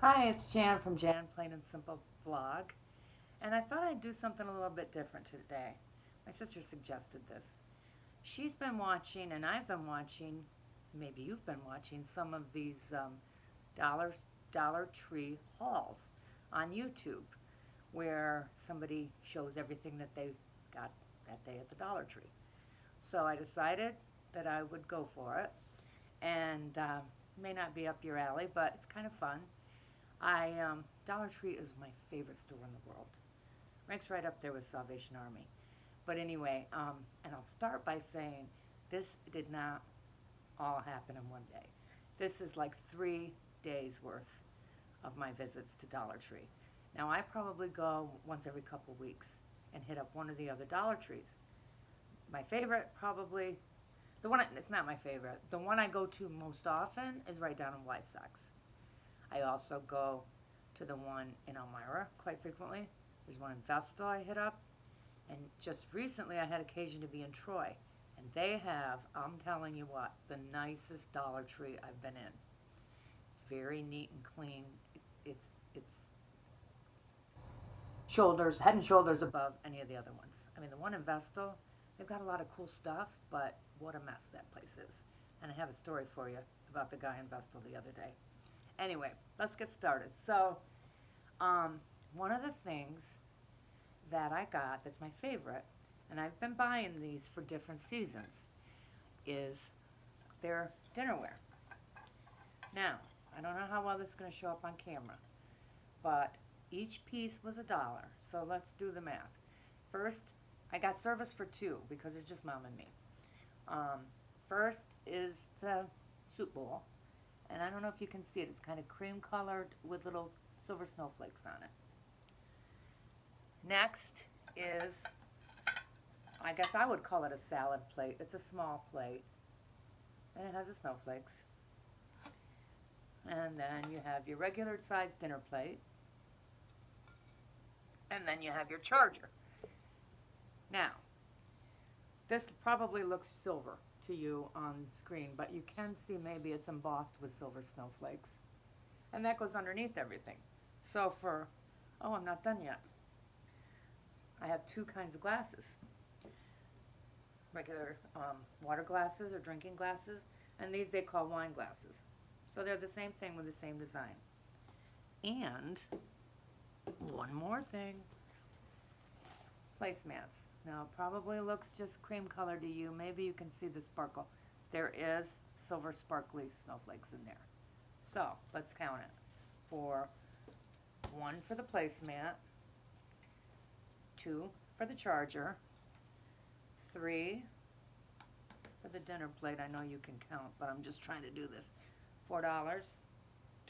Hi, it's Jan from Jan Plain and Simple Vlog, and I thought I'd do something a little bit different today. My sister suggested this. She's been watching, and I've been watching, maybe you've been watching, some of these Dollar, Dollar Tree hauls on YouTube where somebody shows everything that they got that day at the Dollar Tree. So I decided that I would go for it, and may not be up your alley, but it's kind of fun. Dollar Tree is my favorite store in the world. Ranks right up there with Salvation Army. But anyway, and I'll start by saying this did not all happen in one day. This is like 3 days worth of my visits to Dollar Tree. Now I probably go once every couple weeks and hit up one of the other Dollar Trees. My favorite probably it's not my favorite. The one I go to most often is right down in Wysox. I also go to the one in Elmira quite frequently. There's one in Vestal I hit up. And just recently I had occasion to be in Troy. And they have, I'm telling you what, the nicest Dollar Tree I've been in. It's very neat and clean. It's head and shoulders above any of the other ones. I mean, the one in Vestal, they've got a lot of cool stuff, but what a mess that place is. And I have a story for you about the guy in Vestal the other day. Anyway, let's get started. So, one of the things that I got that's my favorite, and I've been buying these for different seasons, is their dinnerware. Now, I don't know how well this is going to show up on camera, but each piece was $1. So let's do the math. First, I got service for two because it's just mom and me. Um, First is the soup bowl, and I don't know if you can see it. It's kind of cream colored with little silver snowflakes on it. Next is, I guess I would call it a salad plate. It's a small plate, and it has the snowflakes. And then you have your regular sized dinner plate, and then you have your charger. Now, this probably looks silver to you on screen, but you can see maybe it's embossed with silver snowflakes. And that goes underneath everything. So I'm not done yet. I have two kinds of glasses, regular water glasses or drinking glasses, and these they call wine glasses. So they're the same thing with the same design. And one more thing, placemats. Now it probably looks just cream color to you. Maybe you can see the sparkle. There is silver sparkly snowflakes in there. So let's count it. For one for the placemat, two for the charger, three for the dinner plate. I know you can count, but I'm just trying to do this. $4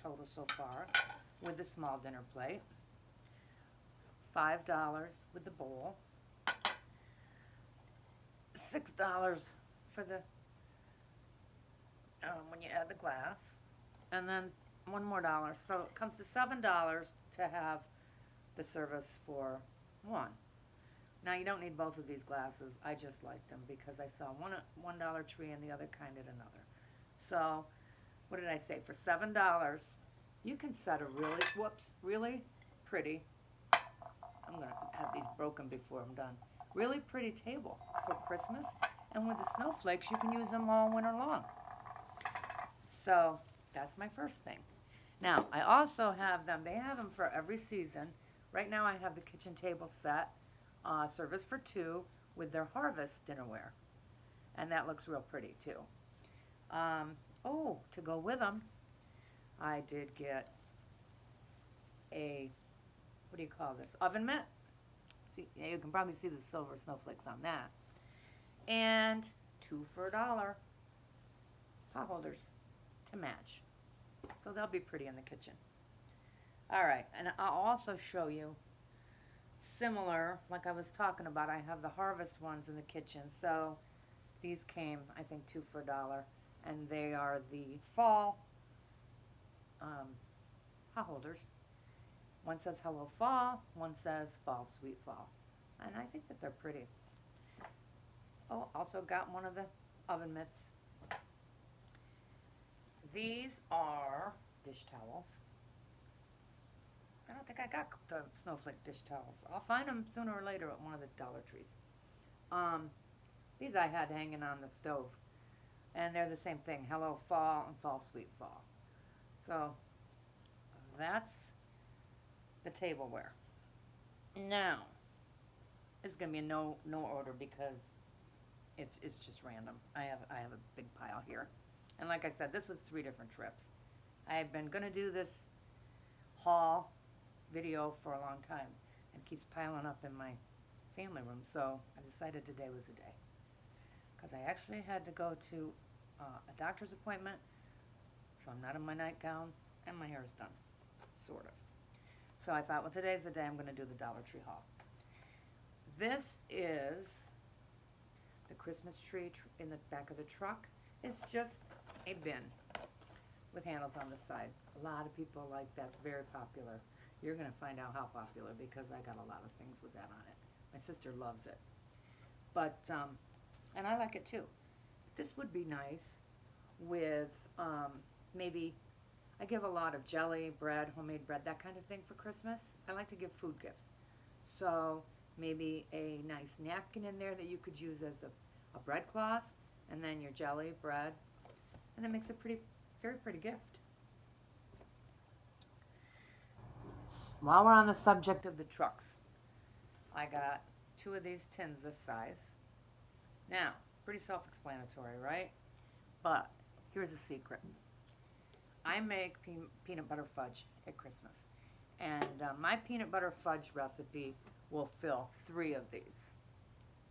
total so far with the small dinner plate. $5 with the bowl. $6 for the when you add the glass, and then one more dollar. So it comes to $7 to have the service for one. Now you don't need both of these glasses. I just liked them because I saw one Dollar Tree and the other kind at another. So what did I say? For $7, you can set a really pretty. I'm gonna have these broken before I'm done. Really pretty table for Christmas, and with the snowflakes, you can use them all winter long. So that's my first thing. Now I also have them. They have them for every season. Right now I have the kitchen table set, service for two with their harvest dinnerware, and that looks real pretty too. To go with them, I did get a, what do you call this, oven mitt. See, yeah, you can probably see the silver snowflakes on that. And two for $1 pot holders to match. So they'll be pretty in the kitchen. All right, and I'll also show you similar, like I was talking about, I have the harvest ones in the kitchen. So these came, I think, two for $1, and they are the fall pot holders. One says Hello Fall, one says Fall Sweet Fall. And I think that they're pretty. Oh, also got one of the oven mitts. These are dish towels. I don't think I got the snowflake dish towels. I'll find them sooner or later at one of the Dollar Trees. Um, these I had hanging on the stove, and they're the same thing. Hello Fall and Fall Sweet Fall. So that's the tableware. Now it's gonna be a no order because it's just random. I have a big pile here, and like I said, this was 3 different trips. I have been gonna do this haul video for a long time and keeps piling up in my family room. So I decided today was the day because I actually had to go to a doctor's appointment, so I'm not in my nightgown and my hair is done, sort of. So I thought, well, today's the day I'm going to do the Dollar Tree haul. This is the Christmas tree in the back of the truck. It's just a bin with handles on the side. A lot of people like that's very popular. You're going to find out how popular because I got a lot of things with that on it. My sister loves it. But, and I like it too. This would be nice with maybe, I give a lot of jelly, bread, homemade bread, that kind of thing for Christmas. I like to give food gifts. So maybe a nice napkin in there that you could use as a bread cloth, and then your jelly, bread, and it makes a very pretty gift. While we're on the subject of the trucks, I got 2 of these tins this size. Now, pretty self-explanatory, right? But here's a secret. I make peanut butter fudge at Christmas, and my peanut butter fudge recipe will fill 3 of these,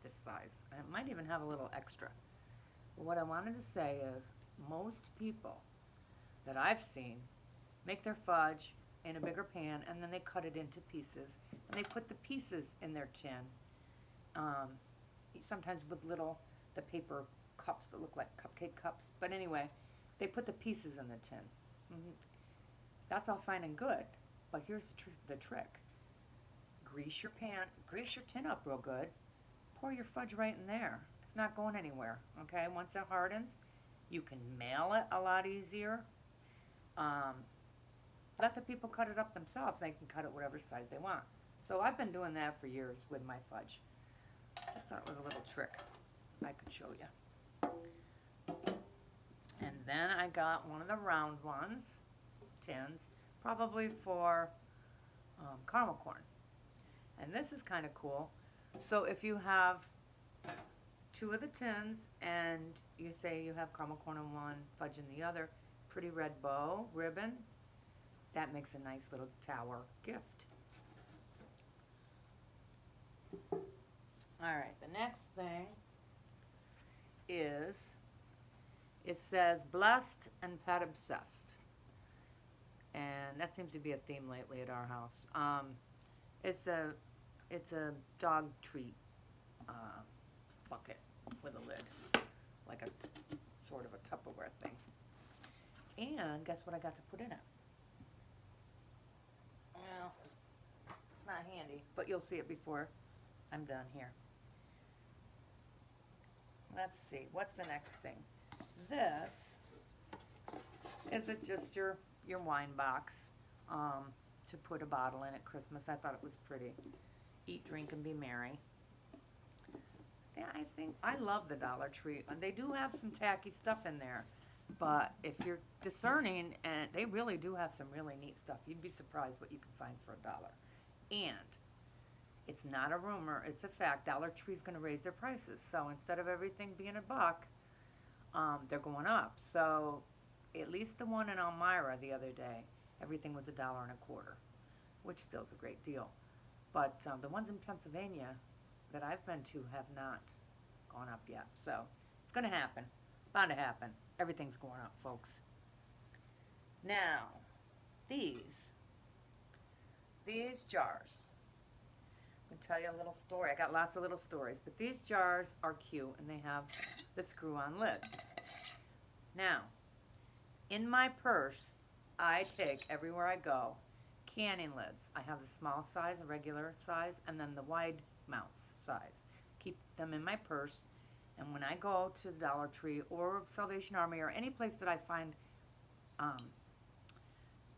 this size. And it might even have a little extra. But what I wanted to say is most people that I've seen make their fudge in a bigger pan, and then they cut it into pieces, and they put the pieces in their tin, sometimes with the paper cups that look like cupcake cups. But anyway, they put the pieces in the tin. That's all fine and good, but here's the trick. Grease your tin up real good, pour your fudge right in there. It's not going anywhere, okay? Once it hardens, you can mail it a lot easier. Let the people cut it up themselves. They can cut it whatever size they want. So I've been doing that for years with my fudge. Just thought it was a little trick I could show you. And then I got one of the round tins, probably for caramel corn. And this is kind of cool. So if you have 2 of the tins and you say you have caramel corn in one, fudge in the other, pretty red bow, ribbon, that makes a nice little tower gift. Alright, the next thing is, it says blessed and pet obsessed. And that seems to be a theme lately at our house. It's a dog treat bucket with a lid, like a sort of a Tupperware thing. And guess what I got to put in it? Well, it's not handy, but you'll see it before I'm done here. Let's see, what's the next thing? This is just your wine box to put a bottle in at Christmas. I thought it was pretty. Eat, drink, and be merry. Yeah, I love the Dollar Tree. They do have some tacky stuff in there, but if you're discerning, and they really do have some really neat stuff. You'd be surprised what you can find for $1. And it's not a rumor, it's a fact. Dollar Tree's going to raise their prices. So instead of everything being $1, they're going up. So at least the one in Elmira the other day, everything was $1.25, which still is a great deal. But the ones in Pennsylvania that I've been to have not gone up yet. So it's going to happen. Bound to happen. Everything's going up, folks. Now, these jars. I'm going to tell you a little story. I got lots of little stories. But these jars are cute, and they have the screw-on lid. Now, in my purse, I take, everywhere I go, canning lids. I have the small size, a regular size, and then the wide mouth size. Keep them in my purse, and when I go to the Dollar Tree or Salvation Army or any place that I find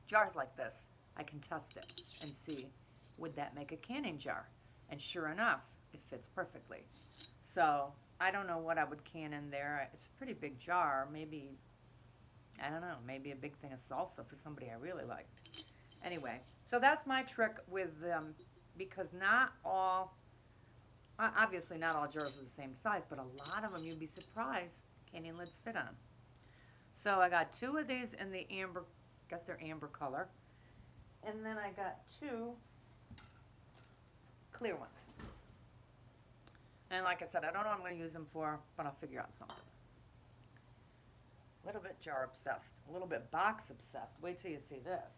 jars like this, I can test it and see, would that make a canning jar? And sure enough, it fits perfectly. So I don't know what I would can in there. It's a pretty big jar. Maybe, I don't know, maybe a big thing of salsa for somebody I really liked. Anyway, so that's my trick with them, because not all, obviously not all jars are the same size, but a lot of them you'd be surprised canning lids fit on. So I got 2 of these in the amber, I guess they're amber color. And then I got 2 clear ones. And like I said, I don't know what I'm going to use them for, but I'll figure out something. A little bit jar obsessed, a little bit box obsessed. Wait till you see this.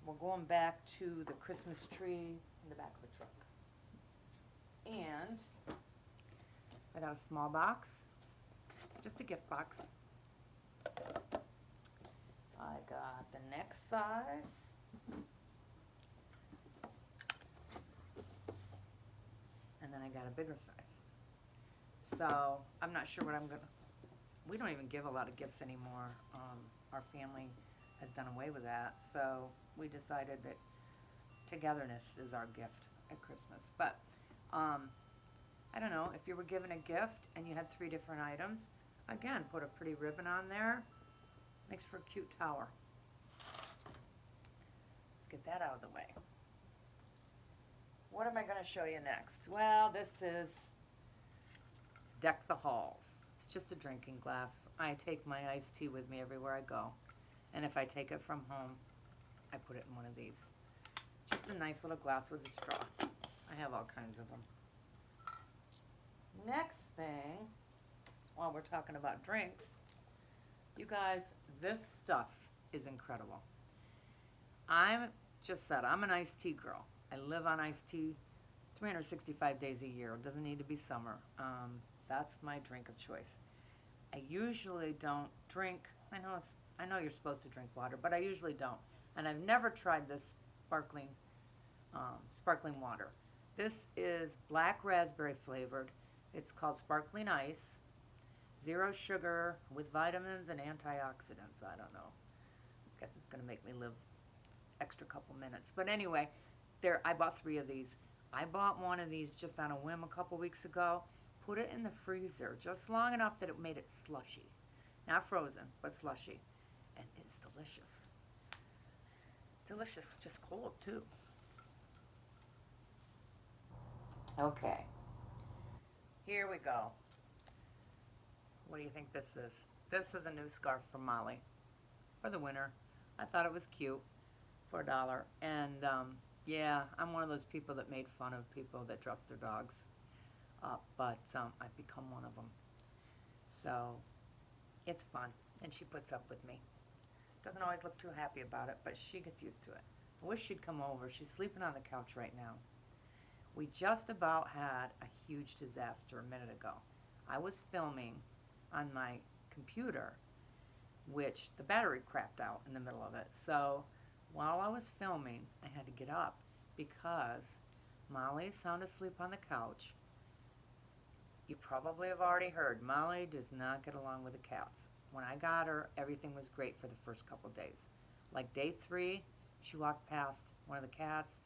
We're going back to the Christmas tree in the back of the truck. And I got a small box, just a gift box. I got the next size. And then I got a bigger size. So I'm not sure what I'm gonna, we don't even give a lot of gifts anymore. Our family has done away with that. So we decided that togetherness is our gift at Christmas. But I don't know, if you were given a gift and you had 3 different items, again, put a pretty ribbon on there. Makes for a cute tower. Let's get that out of the way. What am I going to show you next? Well, this is Deck the Halls. It's just a drinking glass. I take my iced tea with me everywhere I go. And if I take it from home, I put it in one of these. Just a nice little glass with a straw. I have all kinds of them. Next thing, while we're talking about drinks, you guys, this stuff is incredible. I'm just said, I'm an iced tea girl. I live on iced tea 365 days a year. It doesn't need to be summer. That's my drink of choice. I usually don't drink. I know you're supposed to drink water, but I usually don't. And I've never tried this sparkling water. This is black raspberry flavored. It's called Sparkling Ice. 0 sugar with vitamins and antioxidants. I don't know. I guess it's going to make me live extra couple minutes. But anyway, I bought 3 of these. I bought one of these just on a whim a couple weeks ago. Put it in the freezer just long enough that it made it slushy. Not frozen, but slushy. And it's delicious. Delicious, just cold too. Okay. Here we go. What do you think this is? This is a new scarf from Molly for the winter. I thought it was cute for $1. And yeah, I'm one of those people that made fun of people that dress their dogs up, but I've become one of them. So it's fun, and she puts up with me. Doesn't always look too happy about it, but she gets used to it. I wish she'd come over. She's sleeping on the couch right now. We just about had a huge disaster a minute ago. I was filming on my computer, which the battery crapped out in the middle of it. So while I was filming, I had to get up because Molly's sound asleep on the couch. You probably have already heard, Molly does not get along with the cats. When I got her, everything was great for the first couple days. Like day 3, she walked past one of the cats,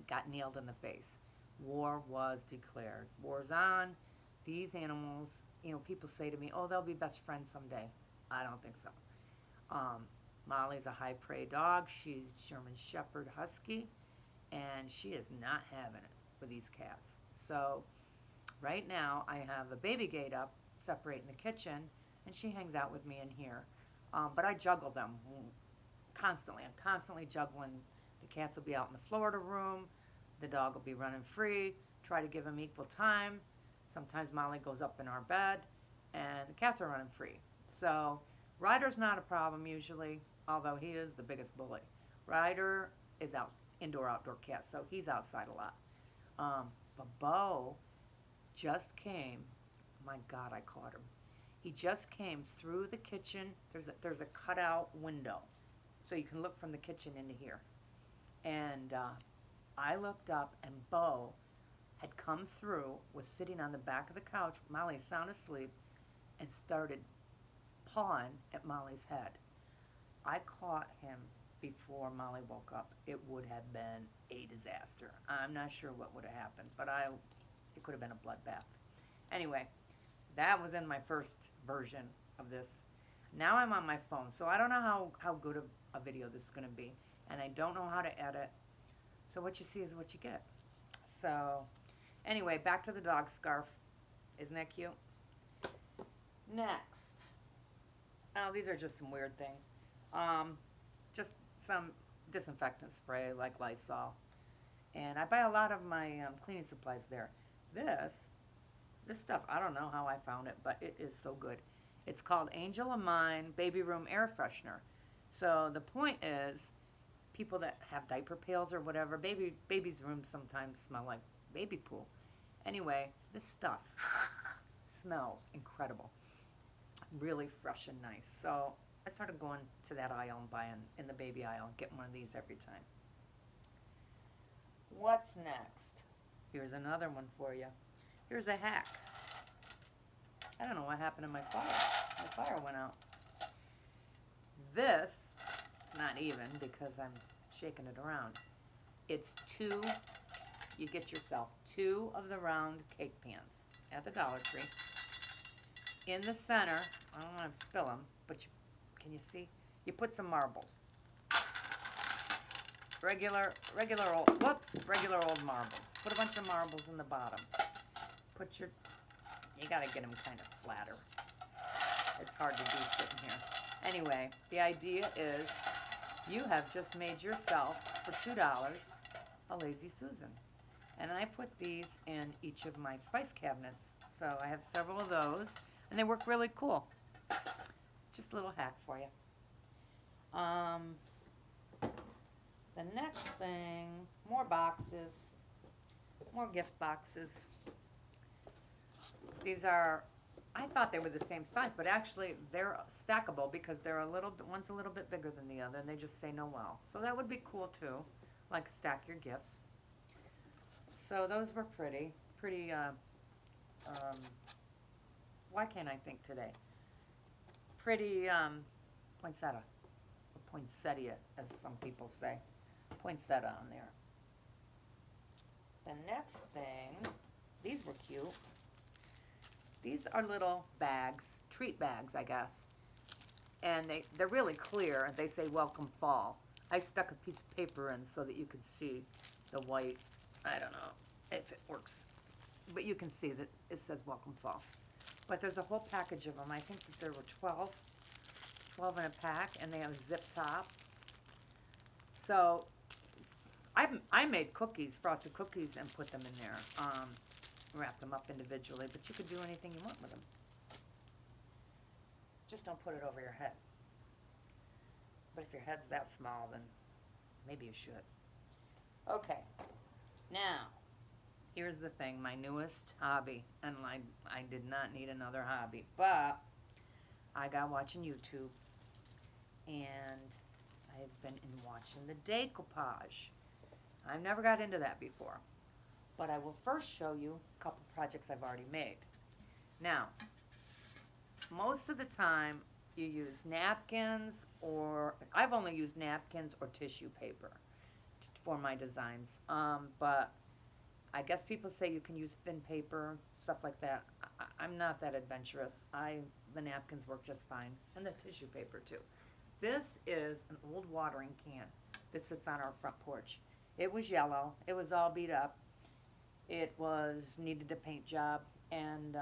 got nailed in the face. War was declared. War's on. These animals, people say to me, oh, they'll be best friends someday. I don't think so. Molly's a high prey dog. She's German Shepherd Husky, and she is not having it with these cats. So right now I have a baby gate up separating the kitchen, and she hangs out with me in here. But I juggle them constantly. I'm constantly juggling. The cats will be out in the Florida room. The dog will be running free. Try to give them equal time. Sometimes Molly goes up in our bed, and the cats are running free. So Ryder's not a problem usually, although he is the biggest bully. Ryder is indoor-outdoor cat, so he's outside a lot. But Bo just came. My God, I caught him. He just came through the kitchen. There's a cutout window, so you can look from the kitchen into here. And I looked up, and Bo had come through, was sitting on the back of the couch, Molly's sound asleep, and started pawing at Molly's head. I caught him before Molly woke up, it would have been a disaster. I'm not sure what would have happened, but it could have been a bloodbath. Anyway, that was in my first version of this. Now I'm on my phone, so I don't know how good a video this is going to be, and I don't know how to edit. So what you see is what you get. So anyway, back to the dog scarf. Isn't that cute? Next. Oh, these are just some weird things. Just some disinfectant spray like Lysol. And I buy a lot of my cleaning supplies there. This stuff, I don't know how I found it, but it is so good. It's called Angel of Mine Baby Room Air Freshener. So the point is, people that have diaper pails or whatever, babies' rooms sometimes smell like baby poo. Anyway, this stuff smells incredible. Really fresh and nice. So I started going to that aisle and buying in the baby aisle and getting one of these every time. What's next? Here's another one for you. Here's a hack. I don't know what happened to my fire. My fire went out. This, it's not even because I'm shaking it around. It's you get yourself 2 of the round cake pans at the Dollar Tree. In the center, I don't want to spill them, but can you see? You put some marbles. Regular old marbles. Put a bunch of marbles in the bottom. You gotta get them kind of flatter. It's hard to do sitting here. Anyway, the idea is you have just made yourself, for $2, a Lazy Susan. And I put these in each of my spice cabinets. So I have several of those, and they work really cool. Just a little hack for you. The next thing, more boxes, more gift boxes. These are, I thought they were the same size, but actually they're stackable because one's a little bit bigger than the other, and they just say Noel. So that would be cool too, like stack your gifts. So those were pretty, why can't I think today? Pretty poinsettia, or poinsettia as some people say. Poinsettia on there. The next thing, these were cute. These are little bags, treat bags, I guess. And they're really clear. They say welcome fall. I stuck a piece of paper in so that you could see the white. I don't know if it works. But you can see that it says welcome fall. But there's a whole package of them. I think that there were 12 in a pack, and they have a zip top. So I made cookies, frosted cookies, and put them in there. Wrap them up individually, but you could do anything you want with them. Just don't put it over your head. But if your head's that small, then maybe you should. Okay, now, here's the thing, my newest hobby, and I did not need another hobby, but I got watching YouTube, and I've been watching the decoupage. I've never got into that before. But I will first show you a couple projects I've already made. Now, most of the time you use napkins, or I've only used napkins or tissue paper for my designs. But I guess people say you can use thin paper, stuff like that. I'm not that adventurous. The napkins work just fine, and the tissue paper too. This is an old watering can that sits on our front porch. It was yellow. It was all beat up. It needed a paint job, and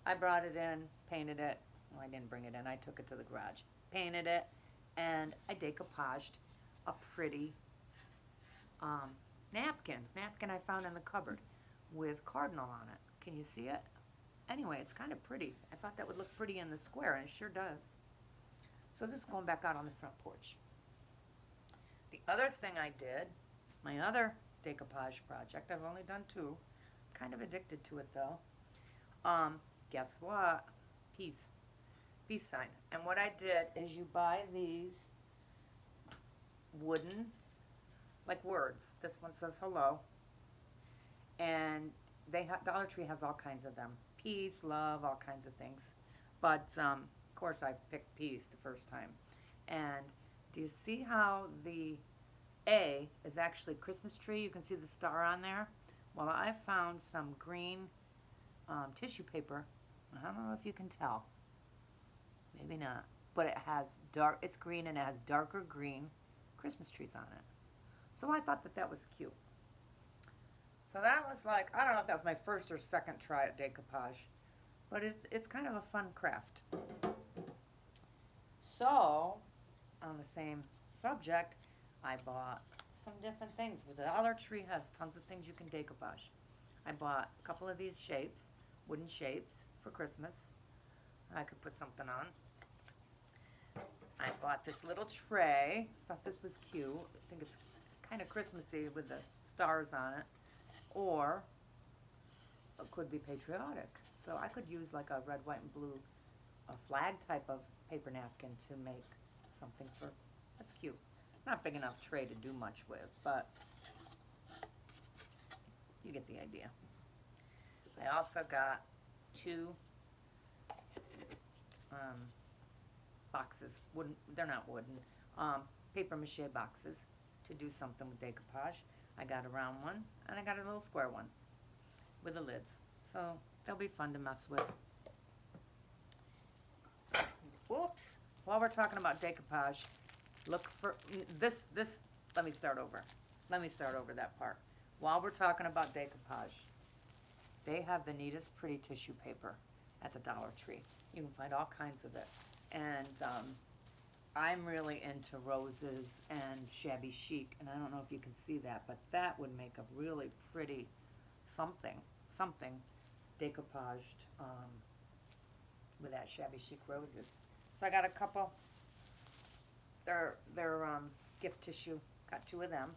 I brought it in, painted it. Well, I didn't bring it in. I took it to the garage, painted it, and I decoupaged a pretty napkin I found in the cupboard with cardinal on it. Can you see it? Anyway, it's kind of pretty. I thought that would look pretty in the square, and it sure does. So this is going back out on the front porch. The other thing I did, my other decoupage project, I've only done 2. Kind of addicted to it though. Guess what? Peace sign. And what I did is you buy these wooden, like words. This one says hello. And Dollar Tree has all kinds of them. Peace, love, all kinds of things. But of course I picked peace the first time. And Do you see how the A is actually Christmas tree? You can see the star on there. Well, I found some green tissue paper. I don't know if you can tell. Maybe not. But it has it's green and it has darker green Christmas trees on it. So I thought that that was cute. So that was like, I don't know if that was my first or second try at decoupage, but it's kind of a fun craft. So, on the same subject, I bought some different things. The Dollar Tree has tons of things you can decoupage. I bought a couple of these shapes, wooden shapes, for Christmas. I could put something on. I bought this little tray. Thought this was cute. I think it's kind of Christmassy with the stars on it. Or it could be patriotic. So I could use like a red, white, and blue flag type of paper napkin to make something for, that's cute. Not big enough tray to do much with, but you get the idea. I also got two boxes, wooden, they're not wooden, paper mache boxes to do something with decoupage. I got a round one, and I got a little square one with the lids. So they'll be fun to mess with. Whoops. While we're talking about decoupage, look for this, let me start over. Let me start over that part. While we're talking about decoupage, they have the neatest pretty tissue paper at the Dollar Tree. You can find all kinds of it. And I'm really into roses and shabby chic, and I don't know if you can see that, but that would make a really pretty something decoupaged with that shabby chic roses. So I got a couple. They're gift tissue. Got two of them.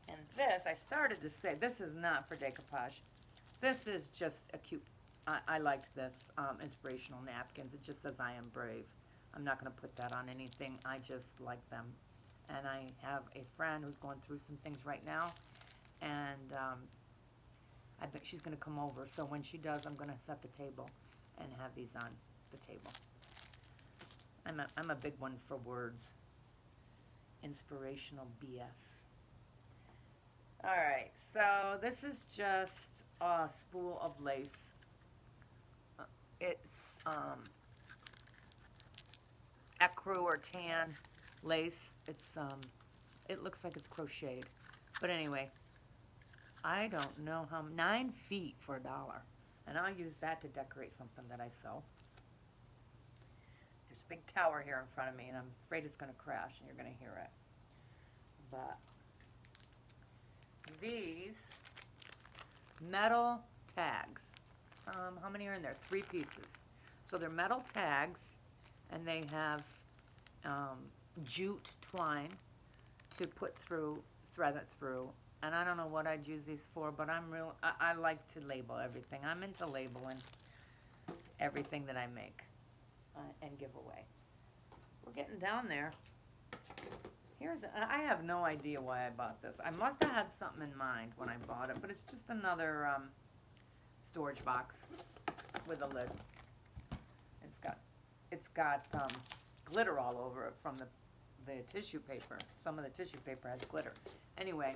And this, I started to say, this is not for decoupage. This is just a cute, I liked this, inspirational napkins. It just says, I am brave. I'm not going to put that on anything. I just like them. And I have a friend who's going through some things right now. And I bet she's going to come over. So when she does, I'm going to set the table and have these on the table. I'm a big one for words. Inspirational BS. Alright, so this is just a spool of lace. It's ecru or tan lace. It's it looks like it's crocheted. But anyway, I don't know how, 9 feet for $1. And I'll use that to decorate something that I sew. There's a big tower here in front of me, and I'm afraid it's going to crash, and you're going to hear it. But these metal tags, how many are in there? 3 pieces. So they're metal tags, and they have jute twine to put through, thread it through. And I don't know what I'd use these for, but I like to label everything. I'm into labeling everything that I make and give away. We're getting down there. I have no idea why I bought this. I must have had something in mind when I bought it, but it's just another storage box with a lid. It's got glitter all over it from the tissue paper. Some of the tissue paper has glitter. Anyway,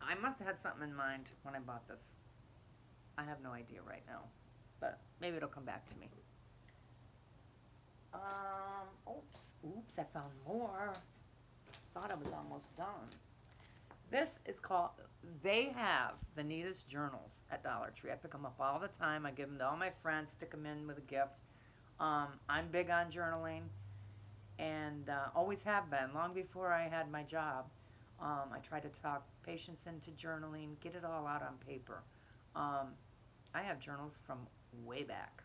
I must have had something in mind when I bought this. I have no idea right now, but maybe it'll come back to me. Oops, I found more. Thought I was almost done. This is called, they have the neatest journals at Dollar Tree. I pick them up all the time. I give them to all my friends, stick them in with a gift. I'm big on journaling, and always have been, long before I had my job. I try to talk patients into journaling, get it all out on paper. I have journals from way back.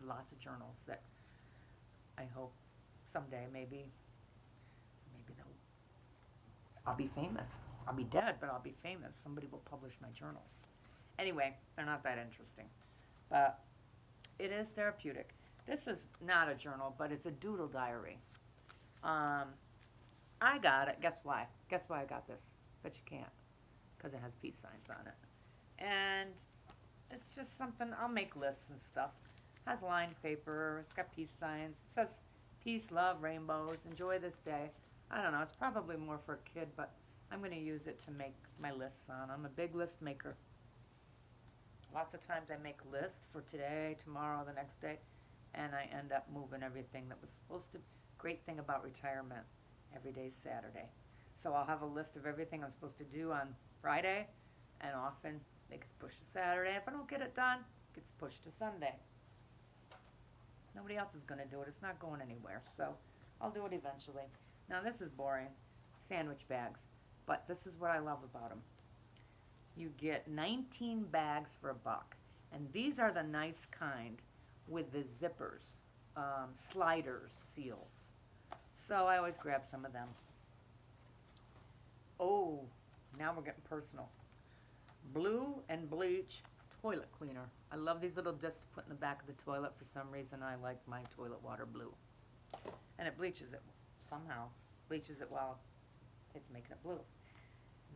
Lots of journals that I hope someday maybe I'll be famous. I'll be dead, but I'll be famous. Somebody will publish my journals. Anyway, they're not that interesting, but it is therapeutic. This is not a journal, but it's a doodle diary. I got it. Guess why? Guess why I got this? But you can't, because it has peace signs on it. And it's just something, I'll make lists and stuff. Has lined paper. It's got peace signs. It says peace, love, rainbows. Enjoy this day. I don't know. It's probably more for a kid, but I'm going to use it to make my lists on. I'm a big list maker. Lots of times I make lists for today, tomorrow, the next day, and I end up moving everything that was supposed to. Great thing about retirement, every day's Saturday. So I'll have a list of everything I'm supposed to do on Friday, and often it gets pushed to Saturday. If I don't get it done, it gets pushed to Sunday. Nobody else is going to do it. It's not going anywhere, so I'll do it eventually. Now this is boring, sandwich bags, but this is what I love about them. You get 19 bags for $1, and these are the nice kind with the zippers, sliders, seals. So I always grab some of them. Oh, now we're getting personal. Blue and bleach toilet cleaner. I love these little discs to put in the back of the toilet. For some reason, I like my toilet water blue. And it bleaches it somehow. Bleaches it while it's making it blue.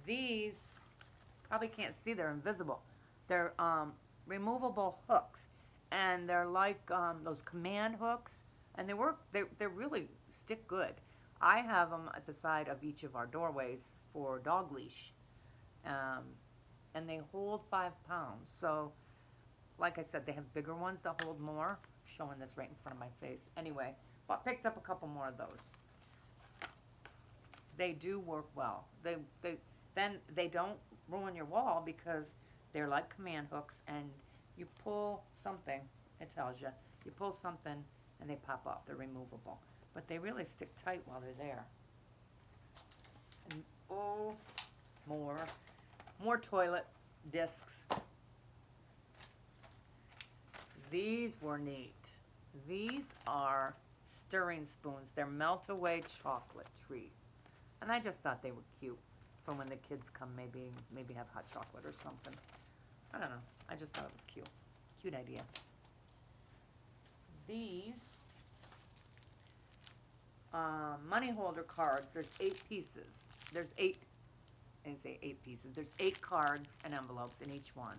These, probably can't see, they're invisible. They're removable hooks. And they're like those command hooks. And they work, they really stick good. I have them at the side of each of our doorways for dog leash. And they hold 5 pounds. So, like I said, they have bigger ones that hold more. I'm showing this right in front of my face. Anyway, but picked up a couple more of those. They do work well. Then they don't ruin your wall because they're like command hooks, and you pull something, it tells you. You pull something and they pop off. They're removable. But they really stick tight while they're there. And, oh, more toilet discs. These were neat. These are stirring spoons. They're melt-away chocolate treat. And I just thought they were cute for when the kids come, maybe have hot chocolate or something. I don't know. I just thought it was cute. Cute idea. These money holder cards. There's 8 pieces. There's 8 pieces. There's 8 cards and envelopes in each one.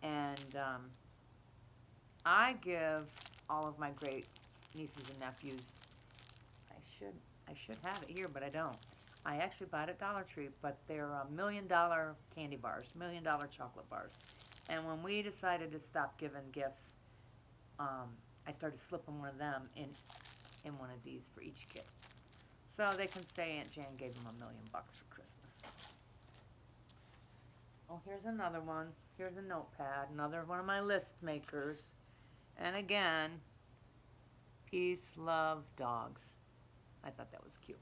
And I give all of my great nieces and nephews. I should have it here, but I don't. I actually bought it at Dollar Tree, but they're $1 million candy bars, $1 million chocolate bars. And when we decided to stop giving gifts, I started slipping one of them in one of these for each kid. So they can say Aunt Jan gave them $1 million for Christmas. Oh, here's another one. Here's a notepad, another one of my list makers. And again, peace, love, dogs. I thought that was cute.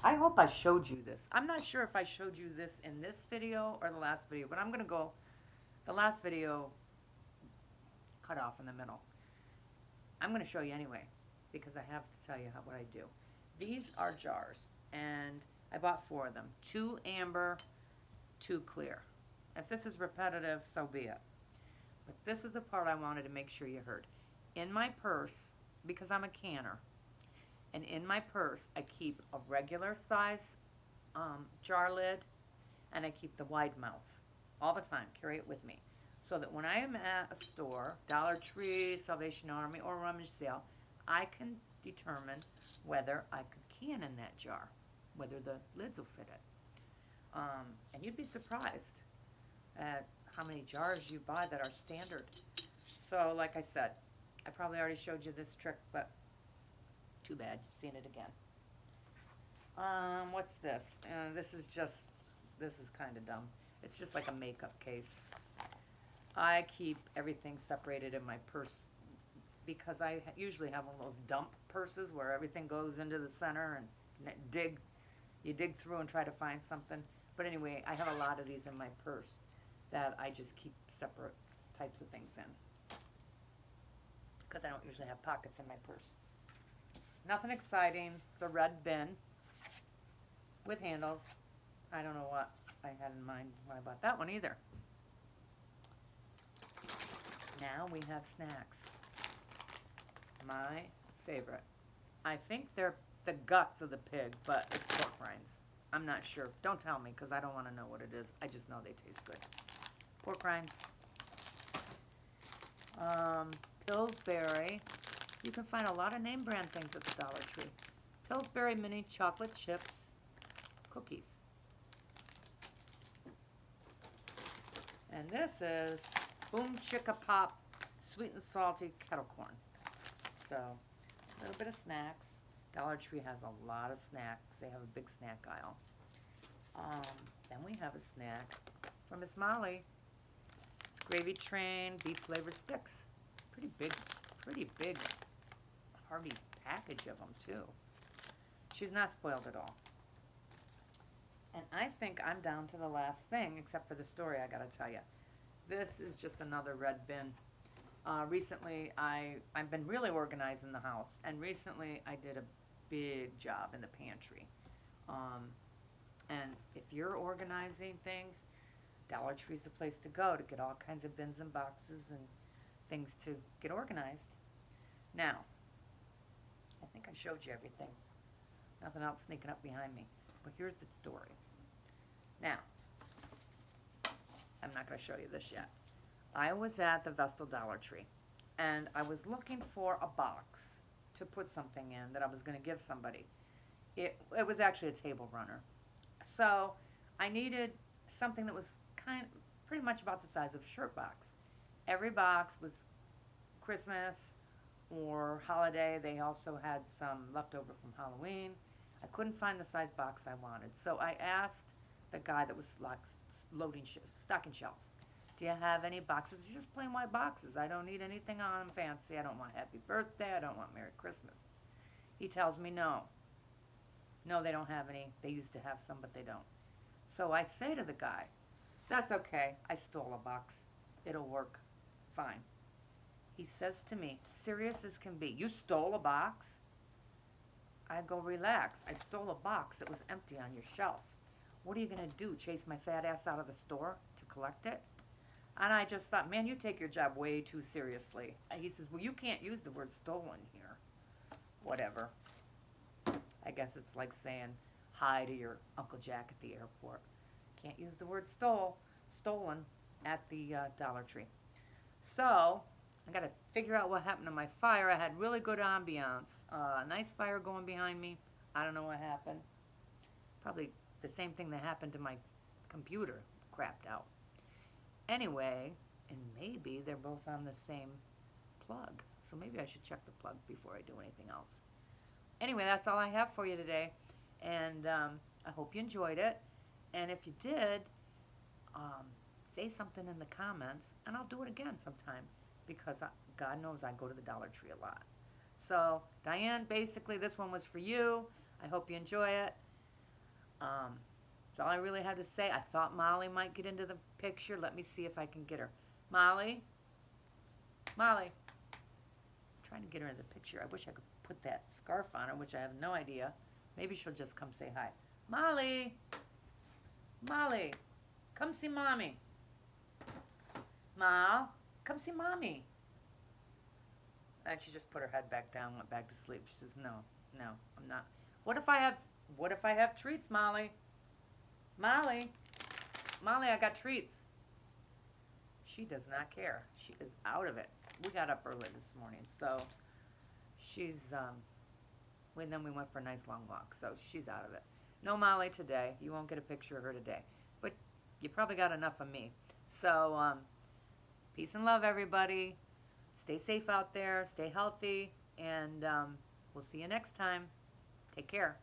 I hope I showed you this. I'm not sure if I showed you this in this video or the last video, but I'm going to go, the last video cut off in the middle. I'm going to show you anyway, because I have to tell you what I do. These are jars, and I bought 4 of them. 2 amber, 2 clear. If this is repetitive, so be it. But this is the part I wanted to make sure you heard. In my purse, because I'm a canner, and in my purse, I keep a regular size jar lid, and I keep the wide mouth all the time. Carry it with me. So that when I am at a store, Dollar Tree, Salvation Army, or rummage sale, I can determine whether I could can in that jar, whether the lids will fit it. And you'd be surprised at how many jars you buy that are standard. So, like I said, I probably already showed you this trick, but too bad, you've seen it again. What's this? This is kind of dumb. It's just like a makeup case. I keep everything separated in my purse because I usually have one of those dump purses where everything goes into the center and you dig through and try to find something. But anyway, I have a lot of these in my purse that I just keep separate types of things in because I don't usually have pockets in my purse. Nothing exciting. It's a red bin with handles. I don't know what I had in mind when I bought that one either. Now we have snacks. My favorite. I think they're the guts of the pig, but it's pork rinds. I'm not sure. Don't tell me because I don't want to know what it is. I just know they taste good. Pork rinds. Pillsbury. You can find a lot of name brand things at the Dollar Tree. Pillsbury mini chocolate chips cookies. And this is Boom Chicka Pop sweet and salty kettle corn. So, a little bit of snacks. Dollar Tree has a lot of snacks. They have a big snack aisle. Then we have a snack from Miss Molly. It's Gravy Train beef flavored sticks. It's pretty big, hearty package of them too. She's not spoiled at all. And I think I'm down to the last thing, except for the story I gotta tell you. This is just another red bin. Recently, I've been really organizing the house, and recently I did a big job in the pantry. And if you're organizing things, Dollar Tree's the place to go to get all kinds of bins and boxes and things to get organized. Now, I think I showed you everything. Nothing else sneaking up behind me. But here's the story. Now, I'm not going to show you this yet. I was at the Vestal Dollar Tree, and I was looking for a box to put something in that I was going to give somebody. It was actually a table runner. So I needed something that was pretty much about the size of a shirt box. Every box was Christmas or holiday. They also had some leftover from Halloween. I couldn't find the size box I wanted. So I asked the guy that was loading stocking shelves, do you have any boxes? They're just plain white boxes. I don't need anything on them fancy. I don't want Happy Birthday. I don't want Merry Christmas. He tells me no. No, they don't have any. They used to have some, but they don't. So I say to the guy, that's okay. I stole a box. It'll work fine. He says to me, serious as can be, you stole a box? I go, relax. I stole a box that was empty on your shelf. What are you going to do, chase my fat ass out of the store to collect it? And I just thought, man, you take your job way too seriously. And he says, well, you can't use the word stolen here. Whatever. I guess it's like saying hi to your Uncle Jack at the airport. Can't use the word stolen at the Dollar Tree. So I got to figure out what happened to my fire. I had really good ambiance. Nice fire going behind me. I don't know what happened. Probably the same thing that happened to my computer. Crapped out. Anyway, and maybe they're both on the same plug. So maybe I should check the plug before I do anything else. Anyway, that's all I have for you today. And I hope you enjoyed it. And if you did, say something in the comments, and I'll do it again sometime. Because God knows I go to the Dollar Tree a lot. So, Diane, basically this one was for you. I hope you enjoy it. That's all I really had to say. I thought Molly might get into the picture. Let me see if I can get her. Molly? Molly? I'm trying to get her in the picture. I wish I could put that scarf on her, which I have no idea. Maybe she'll just come say hi. Molly! Molly! Come see Mommy. Ma? Come see Mommy. And she just put her head back down, went back to sleep. She says, no, I'm not. What if I have treats, Molly? Molly, I got treats. She does not care. She is out of it. We got up early this morning, so she's, and then we went for a nice long walk, so she's out of it. No Molly today. You won't get a picture of her today, but you probably got enough of me. So, peace and love, everybody. Stay safe out there. Stay healthy. And we'll see you next time. Take care.